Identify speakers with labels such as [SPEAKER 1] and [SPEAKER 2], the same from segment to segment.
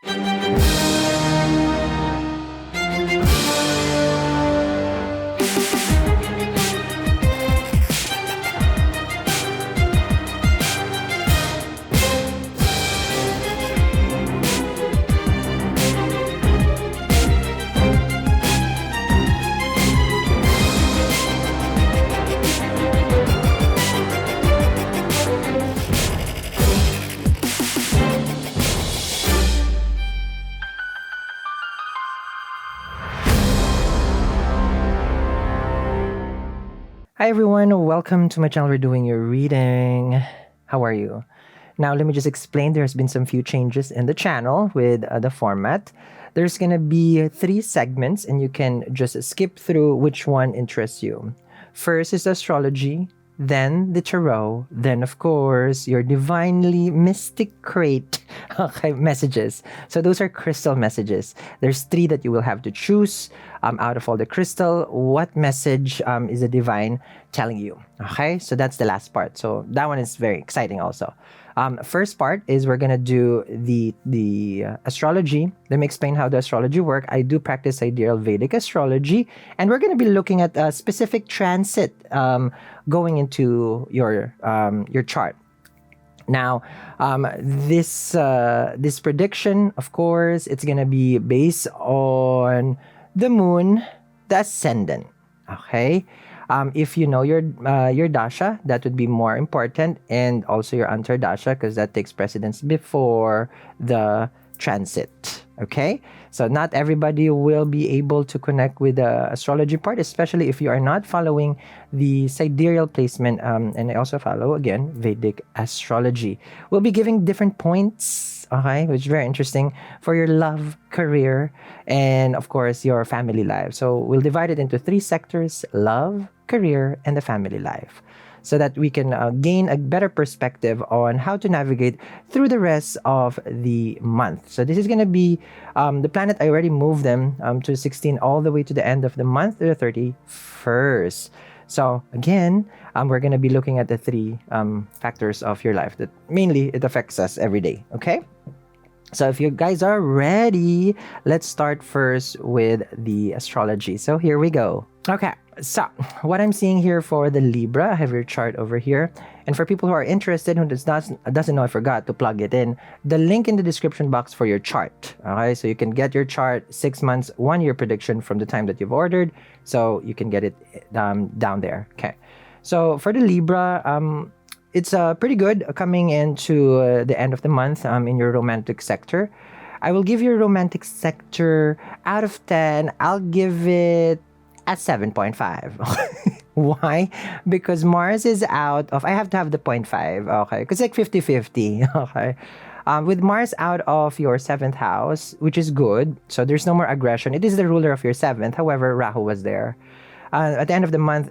[SPEAKER 1] Hi everyone, welcome to my channel. We're doing your reading. How are you? Now let me just explain. There's been some few changes in the channel with the format. There's gonna be 3 segments and you can just skip through which one interests you. First is astrology, then the tarot, then of course your divinely mystic crate messages. So those are crystal messages. There's 3 that you will have to choose out of all the crystal. What message is the divine telling you? Okay, so that's the last part. So that one is very exciting also. First part is we're gonna do the astrology. Let me explain how the astrology work. I do practice sidereal Vedic astrology, and we're gonna be looking at a specific transit going into your chart. Now, this prediction, of course, it's gonna be based on the moon, the ascendant. Okay. If you know your dasha, that would be more important, and also your antardasha, because that takes precedence before the transit. Okay, so not everybody will be able to connect with the astrology part, especially if you are not following the sidereal placement. And I also follow again Vedic astrology. We'll be giving different points, okay, which is very interesting for your love, career, and of course your family life. So we'll divide it into 3 sectors: love, career, and the family life, so that we can gain a better perspective on how to navigate through the rest of the month. So this is going to be the planet. I already moved them to 16 all the way to the end of the month, to the 31st. So again, we're going to be looking at the 3 factors of your life that mainly it affects us every day. Okay. So if you guys are ready, let's start first with the astrology. So here we go. Okay, so what I'm seeing here for the Libra, I have your chart over here. And for people who are interested, who doesn't know, I forgot to plug it in, the link in the description box for your chart. Okay, so you can get your chart 6 months, 1 year prediction from the time that you've ordered. So you can get it down there. Okay, so for the Libra, it's pretty good coming into the end of the month in your romantic sector. I will give your romantic sector out of 10. I'll give it a 7.5. Why? Because Mars is out of, I have to have the 0.5, okay? Because like 50-50, okay? With Mars out of your 7th house, which is good, so there's no more aggression. It is the ruler of your 7th. However, Rahu was there. At the end of the month,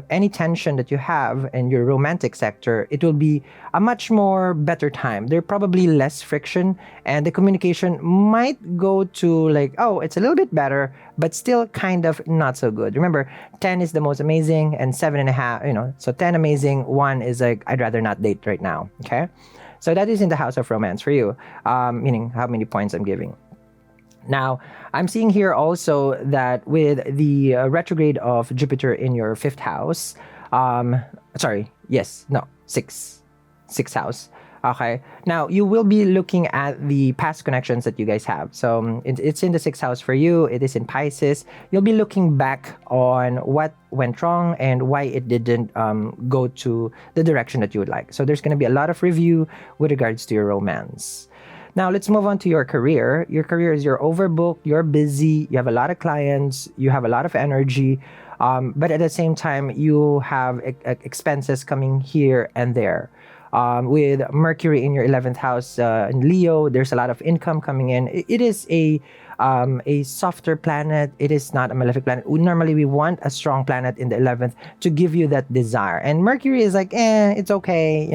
[SPEAKER 1] any tension that you have in your romantic sector, it will be a much more better time. There probably less friction, and the communication might go to like, oh, it's a little bit better, but still kind of not so good. Remember, 10 is the most amazing, and 7.5, so 10 amazing, 1 is like, I'd rather not date right now. Okay, so that is in the house of romance for you, meaning how many points I'm giving. Now, I'm seeing here also that with the retrograde of Jupiter in your 5th house, sixth house. Okay. Now, you will be looking at the past connections that you guys have. So it's in the 6th house for you. It is in Pisces. You'll be looking back on what went wrong and why it didn't go to the direction that you would like. So there's going to be a lot of review with regards to your romance. Now, let's move on to your career. Your career is you're overbooked, you're busy, you have a lot of clients, you have a lot of energy, but at the same time, you have expenses coming here and there. With Mercury in your 11th house in Leo, there's a lot of income coming in. It is a softer planet. It is not a malefic planet. Normally, we want a strong planet in the 11th to give you that desire. And Mercury is like, it's okay,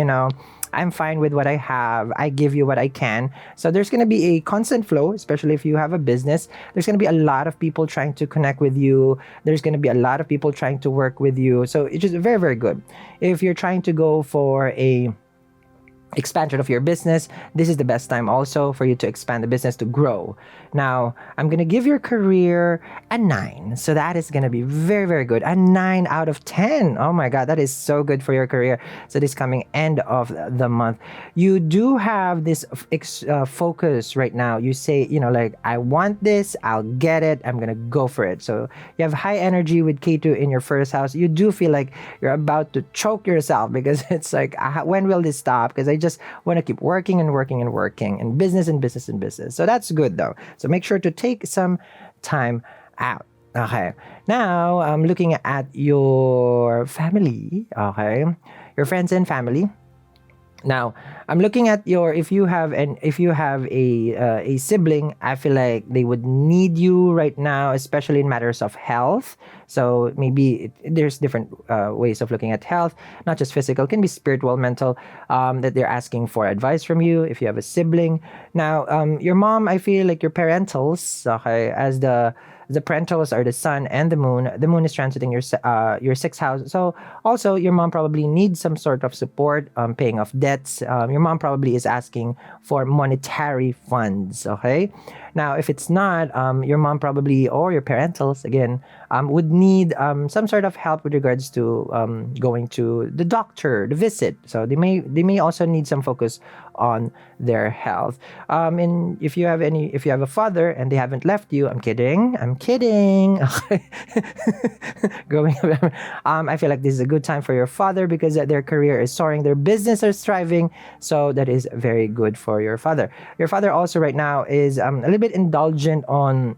[SPEAKER 1] I'm fine with what I have. I give you what I can. So there's going to be a constant flow, especially if you have a business. There's going to be a lot of people trying to connect with you. There's going to be a lot of people trying to work with you. So it's just very, very good. If you're trying to go for a expansion of your business, this is the best time also for you to expand the business to grow. Now, I'm going to give your career a 9. So that is going to be very, very good. A 9 out of 10. Oh my God, that is so good for your career. So this coming end of the month, you do have this focus right now. You say, like, I want this, I'll get it, I'm going to go for it. So you have high energy with K2 in your first house. You do feel like you're about to choke yourself because it's like, when will this stop? Because I just want to keep working and working and working and business and business and business. So that's good though. So make sure to take some time out. Okay. Now I'm looking at your family. Okay. Your friends and family. Now, I'm looking at your if you have a sibling, I feel like they would need you right now, especially in matters of health. So maybe there's different ways of looking at health, not just physical, can be spiritual, mental. That they're asking for advice from you if you have a sibling. Now, your mom, I feel like your parentals, okay, as the parentals are the sun and the moon. The moon is transiting your sixth house. So also your mom probably needs some sort of support, paying off debts. Your mom probably is asking for monetary funds. Okay. Now, if it's not, your mom probably or your parentals again would need some sort of help with regards to going to the doctor, the visit. So they may also need some focus on their health. And if you have a father and they haven't left you, I'm kidding. Okay. Growing up, I feel like this is a good time for your father because their career is soaring, their business is thriving. So that is very good for your father. Your father also right now is a little bit indulgent on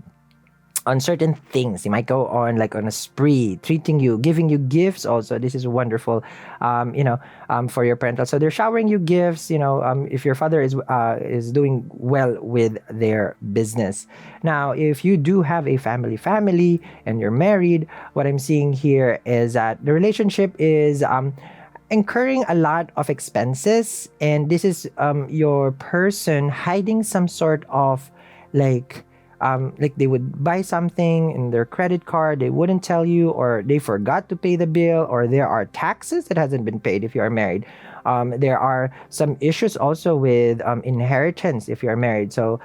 [SPEAKER 1] certain things. He might go on like on a spree, treating you, giving you gifts. Also, this is wonderful, for your parental. So they're showering you gifts. If your father is doing well with their business. Now, if you do have a family, and you're married, what I'm seeing here is that the relationship is incurring a lot of expenses, and this is your person hiding some sort of like they would buy something in their credit card, they wouldn't tell you, or they forgot to pay the bill, or there are taxes that hasn't been paid if you are married. There are some issues also with inheritance if you're married. So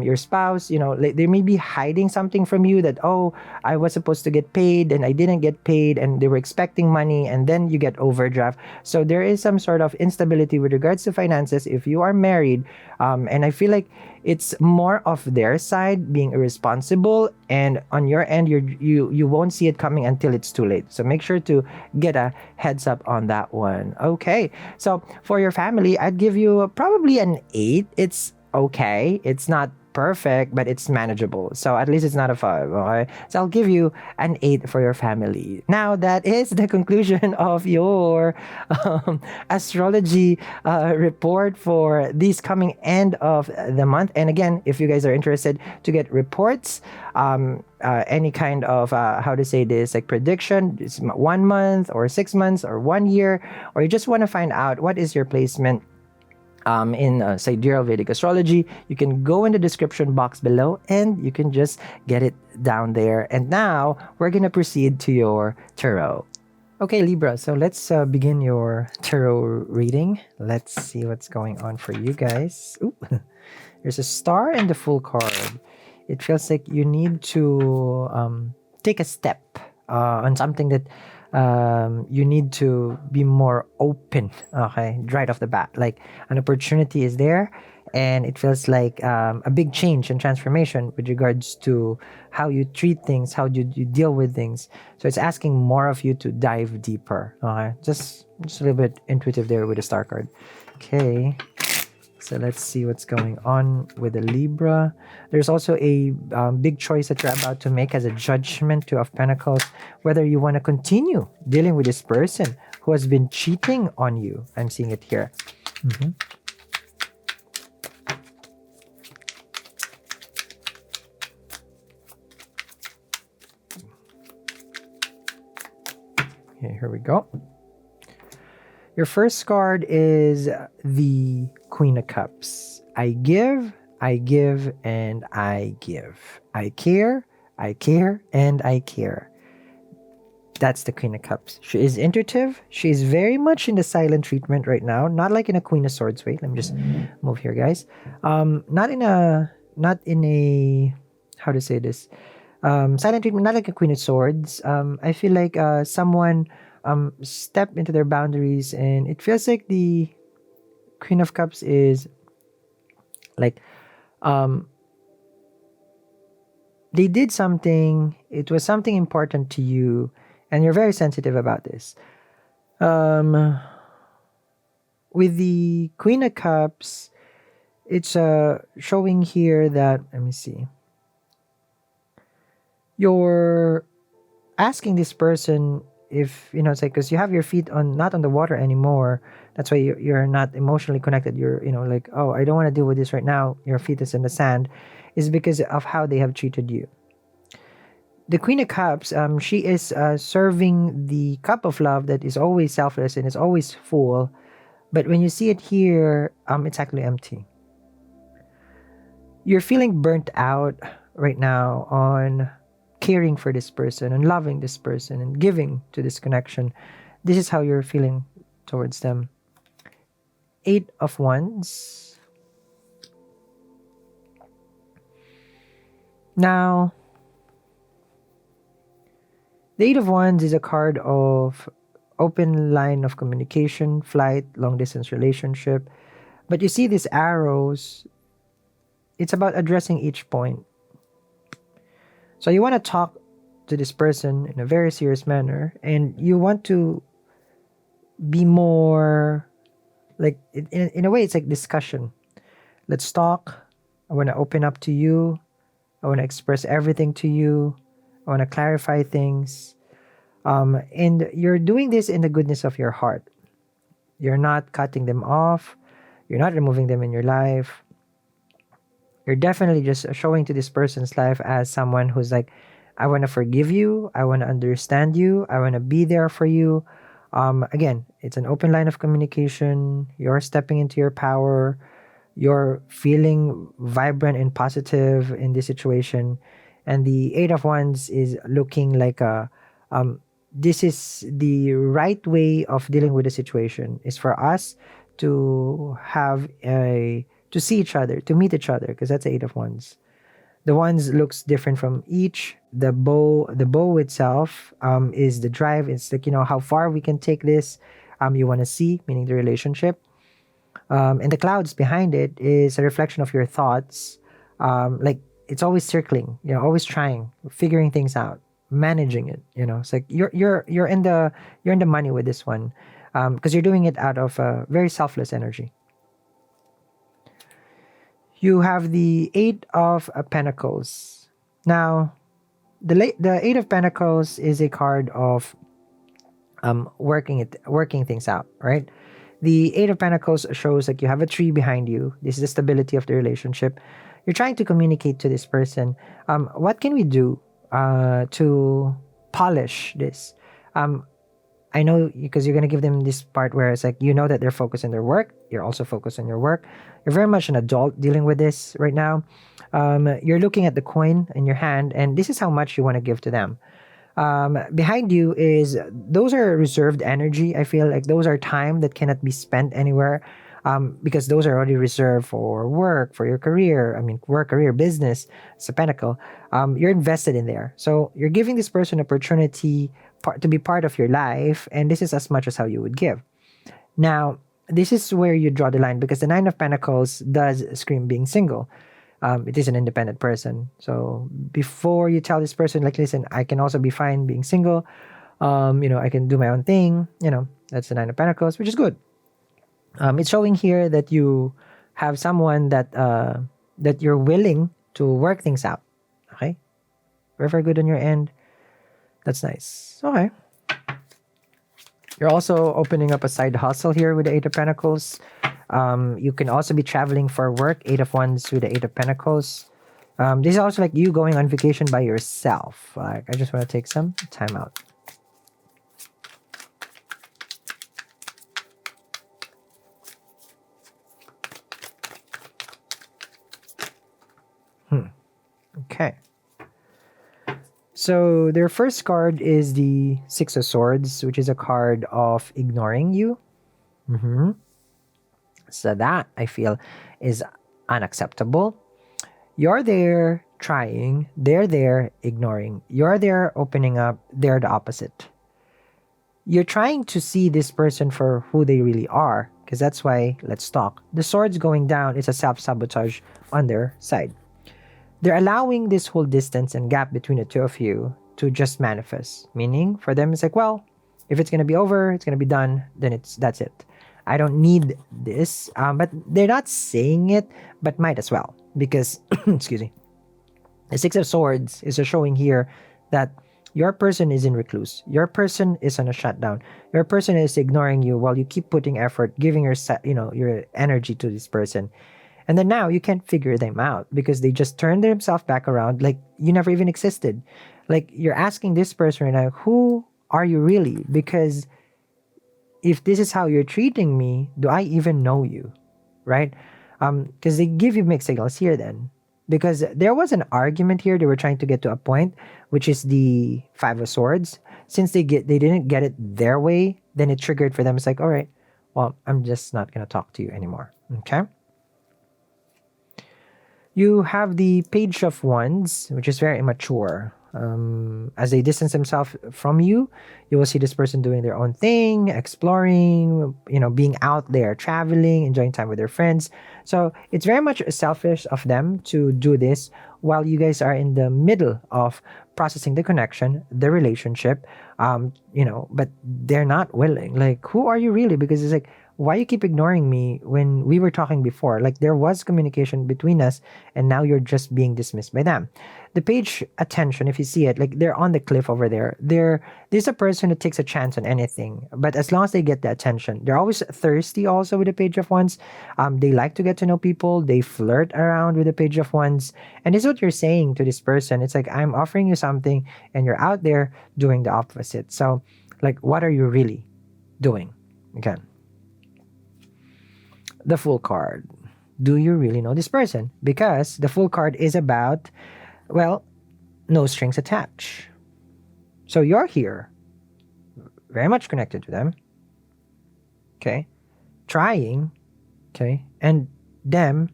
[SPEAKER 1] your spouse, like they may be hiding something from you that, oh, I was supposed to get paid and I didn't get paid, and they were expecting money, and then you get overdraft. So there is some sort of instability with regards to finances if you are married. And I feel like it's more of their side being irresponsible, and on your end you won't see it coming until it's too late. So make sure to get a heads up on that one. Okay, so for your family, I'd give you probably an 8. It's okay, it's not perfect, but it's manageable. So at least it's not a 5. Okay, so I'll give you an 8 for your family. Now that is the conclusion of your astrology report for this coming end of the month. And again, if you guys are interested to get reports, any kind of how to say this, like prediction, it's 1 month or 6 months or 1 year, or you just want to find out what is your placement in sidereal Vedic astrology, you can go in the description box below and you can just get it down there. And now we're gonna proceed to your tarot. Okay, Libra, so let's begin your tarot reading. Let's see what's going on for you guys. Ooh, there's a star and the full card. It feels like you need to take a step on something that you need to be more open, okay, right off the bat. Like an opportunity is there, and it feels like a big change and transformation with regards to how you treat things, how you deal with things. So it's asking more of you to dive deeper. Okay, just a little bit intuitive there with the star card. Okay. So let's see what's going on with the Libra. There's also a big choice that you're about to make as a judgment, 2 of Pentacles, whether you want to continue dealing with this person who has been cheating on you. I'm seeing it here. Okay, here we go. Your first card is the Queen of Cups. I give, and I give. I care, and I care. That's the Queen of Cups. She is intuitive. She is very much in the silent treatment right now. Not like in a Queen of Swords. Wait, let me just move here, guys. Not in a, how to say this? Silent treatment, not like a Queen of Swords. I feel like someone stepped into their boundaries, and it feels like the Queen of Cups is like um, they did something. It was something important to you, and you're very sensitive about this. Um, with the Queen of Cups, it's showing here that, let me see. You're asking this person if, it's like, because you have your feet on, not on the water anymore. That's why you're not emotionally connected. You're, like, oh, I don't want to deal with this right now. Your feet is in the sand, is because of how they have treated you. The Queen of Cups, she is serving the cup of love that is always selfless and is always full. But when you see it here, it's actually empty. You're feeling burnt out right now on caring for this person and loving this person and giving to this connection. This is how you're feeling towards them. 8 of Wands. Now, the 8 of Wands is a card of open line of communication, flight, long distance relationship. But you see these arrows, it's about addressing each point. So you want to talk to this person in a very serious manner, and you want to be more like, in a way, it's like discussion. Let's talk. I want to open up to you. I want to express everything to you. I want to clarify things. And you're doing this in the goodness of your heart. You're not cutting them off. You're not removing them in your life. You're definitely just showing to this person's life as someone who's like, I want to forgive you. I want to understand you. I want to be there for you. Again, it's an open line of communication. You're stepping into your power. You're feeling vibrant and positive in this situation. And the 8 of Wands is looking like this is the right way of dealing with the situation, is for us to have to see each other, to meet each other, because that's the 8 of Wands. The wands looks different from each. The bow itself is the drive. It's like, how far we can take this. You want to see, meaning the relationship. And the clouds behind it is a reflection of your thoughts. Like, it's always circling, always trying, figuring things out, managing it. It's like you're in the money with this one, because you're doing it out of very selfless energy. You have the 8 of Pentacles. Now, the 8 of Pentacles is a card of working things out, right? The 8 of Pentacles shows like you have a tree behind you. This is the stability of the relationship. You're trying to communicate to this person. What can we do to polish this? I know, because you're going to give them this part where it's like, that they're focused on their work. You're also focused on your work. You're very much an adult dealing with this right now. You're looking at the coin in your hand, and this is how much you want to give to them. Behind you is, those are reserved energy. I feel like those are time that cannot be spent anywhere, because those are already reserved for work, for your career. I mean, work, career, business. It's a pentacle. You're invested in there, so you're giving this person opportunity to be part of your life, and this is as much as how you would give. Now, this is where you draw the line, because the 9 of Pentacles does scream being single. It is an independent person. So before you tell this person, like, listen, I can also be fine being single. I can do my own thing. That's the 9 of Pentacles, which is good. It's showing here that you have someone that you're willing to work things out. Okay, very, very good on your end. That's nice. Okay. You're also opening up a side hustle here with the 8 of Pentacles. You can also be traveling for work. 8 of Wands with the 8 of Pentacles. This is also like you going on vacation by yourself. Like, I just want to take some time out. Okay. So their first card is the Six of Swords, which is a card of ignoring you. So that I feel is unacceptable. You're there trying, they're there ignoring. You're there opening up, they're the opposite. You're trying to see this person for who they really are, because that's why let's talk. The swords going down is a self-sabotage on their side. They're allowing this whole distance and gap between the two of you to just manifest. Meaning, for them, it's like, well, if it's gonna be over, it's gonna be done, then that's it. I don't need this. But they're not saying it, but might as well. Because, excuse me, the Six of Swords is showing here that your person is in recluse. Your person is on a shutdown. Your person is ignoring you while you keep putting effort, giving your energy to this person. And then now you can't figure them out because they just turned themselves back around like you never even existed. Like you're asking this person right now, who are you really? Because if this is how you're treating me, do I even know you? Right? Because they give you mixed signals here then. Because there was an argument here they were trying to get to a point, which is the Five of Swords. Since they didn't get it their way, then it triggered for them. It's like, all right, well, I'm just not gonna talk to you anymore. Okay. You have the Page of Wands, which is very immature. As they distance themselves from you, you will see this person doing their own thing, exploring, being out there, traveling, enjoying time with their friends. So it's very much selfish of them to do this while you guys are in the middle of processing the connection, the relationship, but they're not willing. Like, who are you really? Because it's like, why you keep ignoring me when we were talking before? Like there was communication between us and now you're just being dismissed by them. The page attention, if you see it, like they're on the cliff over there. There's a person who takes a chance on anything, but as long as they get the attention, they're always thirsty also with the Page of Wands. They like to get to know people. They flirt around with the Page of Wands. And this is what you're saying to this person. It's like, I'm offering you something and you're out there doing the opposite. So like, what are you really doing? Again. The Fool card. Do you really know this person? Because the Fool card is about, well, no strings attached. So you're here, very much connected to them. Okay. Trying. Okay. And them,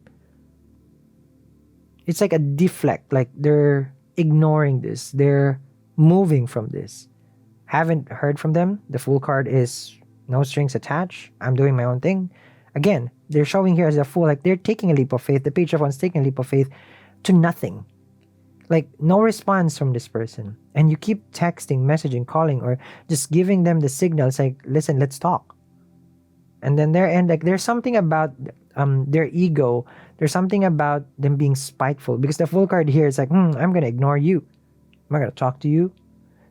[SPEAKER 1] it's like a deflect. Like they're ignoring this. They're moving from this. Haven't heard from them. The Fool card is no strings attached. I'm doing my own thing. Again, they're showing here as a fool, like they're taking a leap of faith. The Page of Wands taking a leap of faith to nothing. Like no response from this person. And you keep texting, messaging, calling, or just giving them the signals like, listen, let's talk. And then their end, like there's something about their ego. There's something about them being spiteful. Because the Fool card here is like, I'm going to ignore you. I'm not going to talk to you.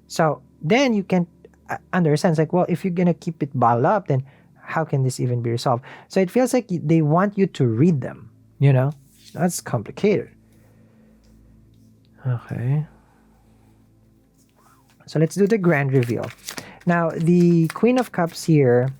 [SPEAKER 1] So then you can understand, it's like, well, if you're going to keep it bottled up, then how can this even be resolved? So it feels like they want you to read them, That's complicated. Okay. So let's do the grand reveal. Now, the Queen of Cups here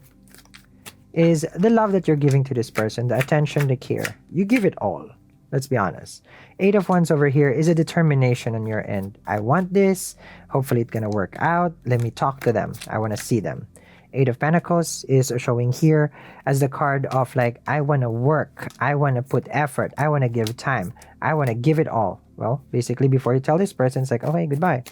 [SPEAKER 1] is the love that you're giving to this person, the attention, the care. You give it all. Let's be honest. Eight of Wands over here is a determination on your end. I want this. Hopefully it's going to work out. Let me talk to them. I want to see them. Eight of Pentacles is showing here as the card of like, I want to work. I want to put effort. I want to give time. I want to give it all. Well, basically before you tell this person, it's like, okay, goodbye.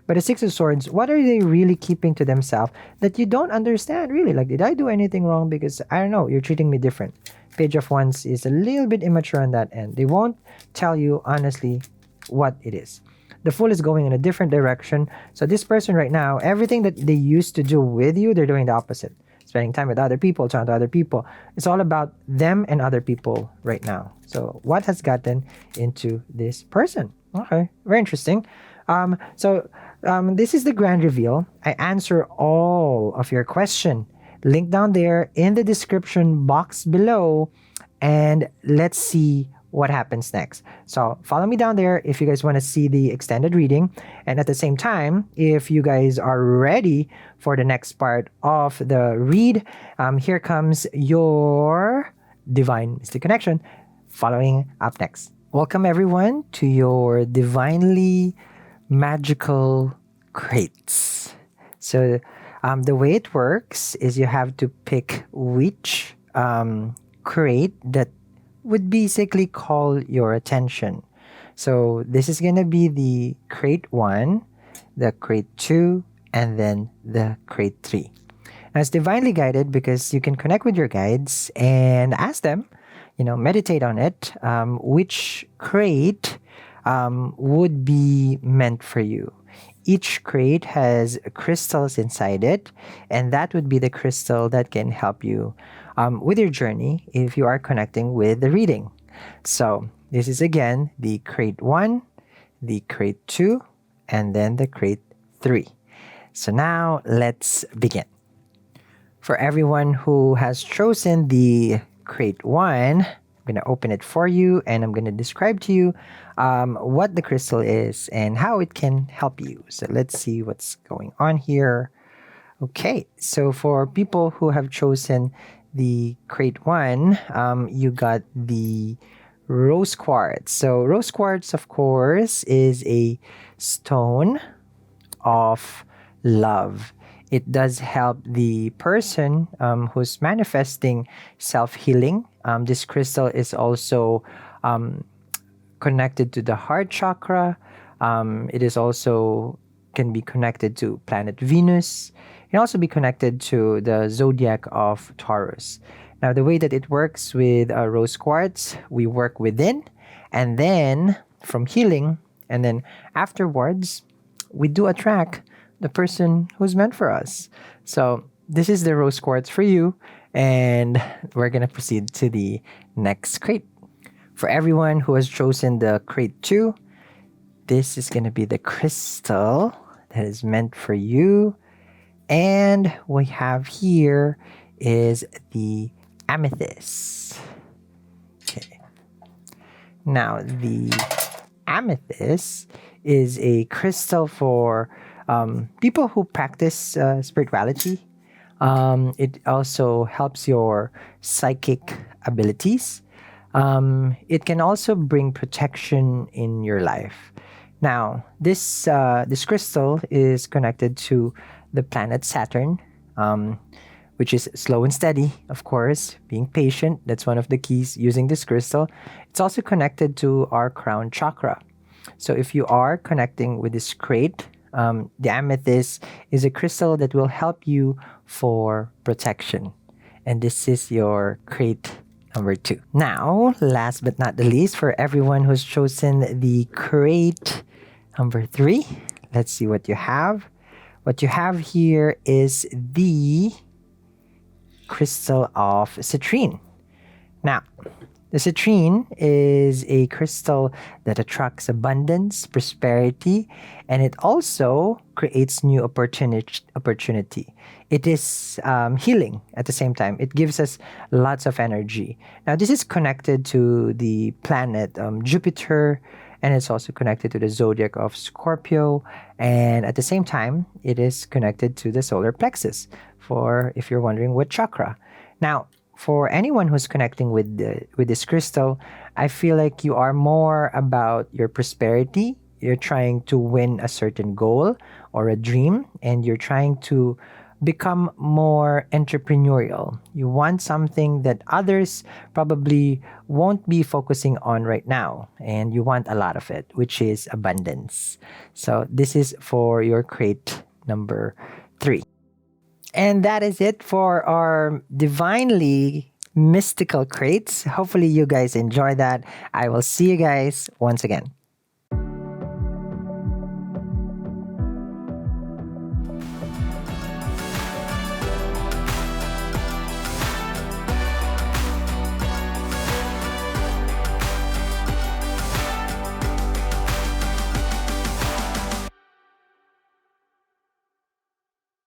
[SPEAKER 1] But the Six of Swords, what are they really keeping to themselves that you don't understand really? Like, did I do anything wrong? Because I don't know, you're treating me different. Page of Wands is a little bit immature on that end. They won't tell you honestly what it is. The Fool is going in a different direction. So this person right now, everything that they used to do with you, they're doing the opposite. Spending time with other people, talking to other people. It's all about them and other people right now. So what has gotten into this person? Okay, very interesting. This is the grand reveal. I answer all of your question. Link down there in the description box below. And let's see what happens next. So follow me down there if you guys want to see the extended reading. And at the same time, if you guys are ready for the next part of the read, here comes your Divine Mystic Connection following up next. Welcome everyone to your Divinely magical crates. So the way it works is you have to pick which crate that would basically call your attention. So this is going to be the crate 1, the crate 2, and then the crate 3. Now it's divinely guided because you can connect with your guides and ask them, meditate on it, which crate would be meant for you. Each crate has crystals inside it, and that would be the crystal that can help you with your journey if you are connecting with the reading. So, this is again the crate 1, the crate 2, and then the crate 3. So, now let's begin. For everyone who has chosen the crate 1, I'm going to open it for you and I'm going to describe to you what the crystal is and how it can help you. So let's see what's going on here. Okay, so for people who have chosen the crate 1, you got the rose quartz. So rose quartz, of course, is a stone of love. It does help the person who's manifesting self-healing. This crystal is also connected to the heart chakra. It is also can be connected to planet Venus. It can also be connected to the zodiac of Taurus. Now, the way that it works with rose quartz, we work within, and then from healing, and then afterwards, we do attract the person who's meant for us. So this is the rose quartz for you, and we're gonna proceed to the next crate. For everyone who has chosen the crate 2, this is gonna be the crystal that is meant for you. And we have here is the amethyst. Okay. Now the amethyst is a crystal for people who practice spirituality. It also helps your psychic abilities. It can also bring protection in your life. Now, this crystal is connected to the planet Saturn, which is slow and steady, of course, being patient. That's one of the keys using this crystal. It's also connected to our crown chakra. So if you are connecting with this crate, the amethyst is a crystal that will help you for protection. And this is your crate number 2. Now, last but not the least, for everyone who's chosen the crate number 3, let's see what you have. What you have here is the crystal of citrine. Now, the citrine is a crystal that attracts abundance, prosperity, and it also creates new opportunity. It is healing at the same time. It gives us lots of energy. Now, this is connected to the planet Jupiter, and it's also connected to the zodiac of Scorpio. And at the same time, it is connected to the solar plexus, for if you're wondering what chakra. Now, for anyone who's connecting with this crystal, I feel like you are more about your prosperity. You're trying to win a certain goal or a dream, and you're trying to become more entrepreneurial. You want something that others probably won't be focusing on right now, and you want a lot of it, which is abundance. So this is for your crate number 3. And that is it for our divinely mystical crates. Hopefully you guys enjoy that. I will see you guys once again.